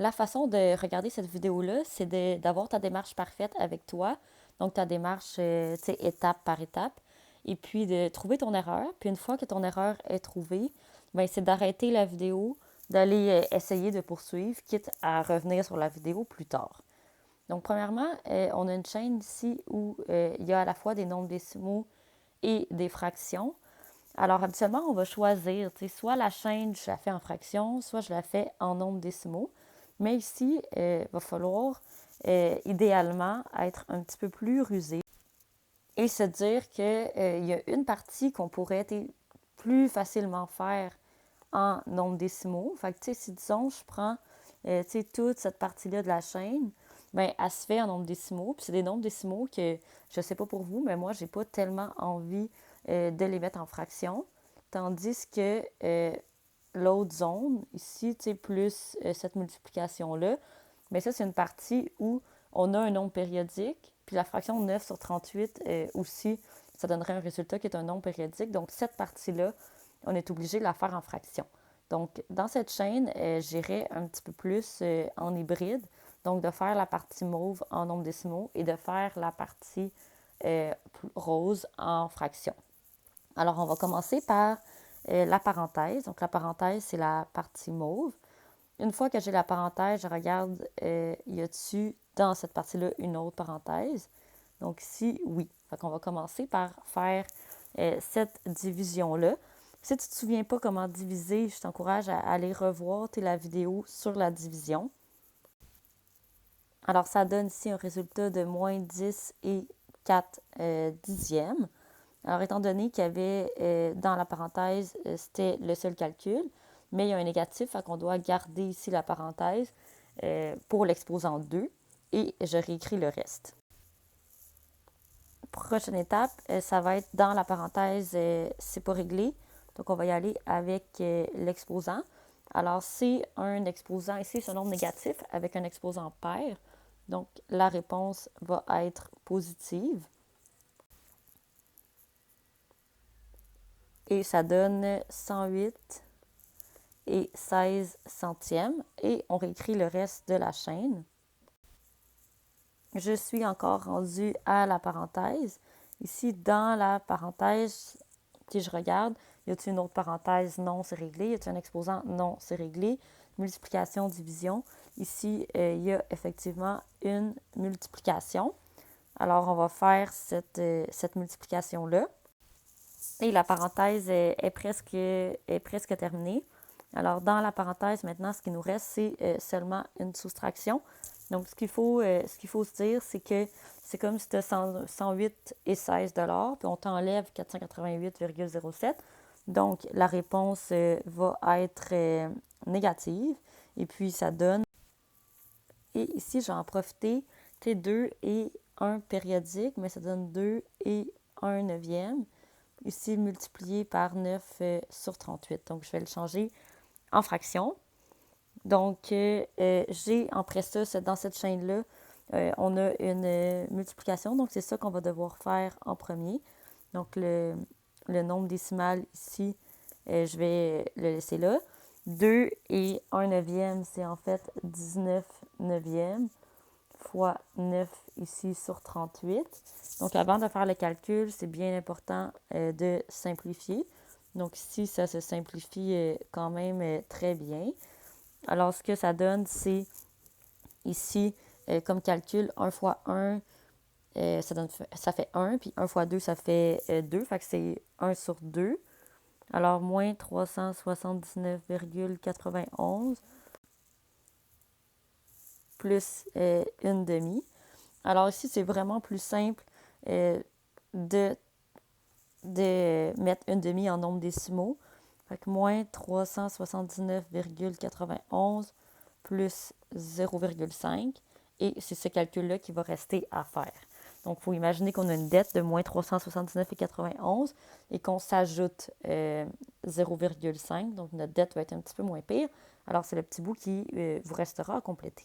La façon de regarder cette vidéo-là, c'est d'avoir ta démarche parfaite avec toi. Donc, ta démarche, tu sais, étape par étape. Et puis, de trouver ton erreur. Puis, une fois que ton erreur est trouvée, bien, c'est d'arrêter la vidéo, d'aller essayer de poursuivre, quitte à revenir sur la vidéo plus tard. Donc, premièrement, on a une chaîne ici où il y a à la fois des nombres décimaux et des fractions. Alors, habituellement, on va choisir, tu sais, soit la chaîne, je la fais en fractions, soit je la fais en nombres décimaux. Mais ici, il va falloir idéalement être un petit peu plus rusé et se dire qu'il y a une partie qu'on pourrait plus facilement faire en nombres décimaux. Fait que, tu sais, si disons, je prends tu sais, toute cette partie-là de la chaîne, bien, elle se fait en nombres décimaux. Puis c'est des nombres décimaux que, je ne sais pas pour vous, mais moi, j'ai pas tellement envie de les mettre en fractions. Tandis que l'autre zone, ici, tu sais, plus cette multiplication-là, mais ça, c'est une partie où on a un nombre périodique, puis la fraction 9 sur 38 aussi, ça donnerait un résultat qui est un nombre périodique. Donc, cette partie-là, on est obligé de la faire en fraction. Donc, dans cette chaîne, j'irai un petit peu plus en hybride, donc de faire la partie mauve en nombres décimaux et de faire la partie rose en fraction. Alors, on va commencer par la parenthèse. Donc, la parenthèse, c'est la partie mauve. Une fois que j'ai la parenthèse, je regarde, y a-t-il dans cette partie-là une autre parenthèse? Donc ici, oui. Fait qu'on va commencer par faire cette division-là. Si tu ne te souviens pas comment diviser, je t'encourage à aller revoir la vidéo sur la division. Alors, ça donne ici un résultat de moins 10 et 4 dixièmes. Alors, étant donné qu'il y avait dans la parenthèse, c'était le seul calcul, mais il y a un négatif, fait qu'on doit garder ici la parenthèse pour l'exposant 2 et je réécris le reste. Prochaine étape, ça va être dans la parenthèse, c'est pas réglé, donc on va y aller avec l'exposant. Alors, c'est un exposant, ici c'est un nombre négatif avec un exposant pair, donc la réponse va être positive. Et ça donne 108 et 16 centièmes. Et on réécrit le reste de la chaîne. Je suis encore rendue à la parenthèse. Ici, dans la parenthèse, si je regarde, y a-t-il une autre parenthèse? Non, c'est réglé. Y a-t-il un exposant? Non, c'est réglé. Multiplication, division. Ici, il y a effectivement une multiplication. Alors, on va faire cette multiplication-là. Et la parenthèse est presque terminée. Alors, dans la parenthèse, maintenant, ce qui nous reste, c'est seulement une soustraction. Donc, ce qu'il faut se dire, c'est que c'est comme si tu as 108 et 16 puis on t'enlève 488,07. Donc, la réponse va être négative. Et puis, ça donne... Et ici, j'ai en profité, T2 et 1 périodique, mais ça donne 2 et 1 neuvième. Ici, multiplié par 9 sur 38. Donc, je vais le changer en fraction. Donc, j'ai, après ça, dans cette chaîne-là, on a une multiplication. Donc, c'est ça qu'on va devoir faire en premier. Donc, le nombre décimal ici, je vais le laisser là. 2 et 1 neuvième, c'est en fait 19 neuvièmes fois 9 ici sur 38. Donc, avant de faire le calcul, c'est bien important de simplifier. Donc, ici, ça se simplifie quand même très bien. Alors, ce que ça donne, c'est ici, comme calcul, 1 fois 1, ça fait 1, puis 1 fois 2, ça fait 2, fait que c'est 1 sur 2. Alors, moins 379,91 plus une demi. Alors ici, c'est vraiment plus simple de mettre une demi en nombre décimaux. Fait que moins 379,91 plus 0,5. Et c'est ce calcul-là qui va rester à faire. Donc, il faut imaginer qu'on a une dette de moins 379,91 et qu'on s'ajoute 0,5. Donc, notre dette va être un petit peu moins pire. Alors, c'est le petit bout qui vous restera à compléter.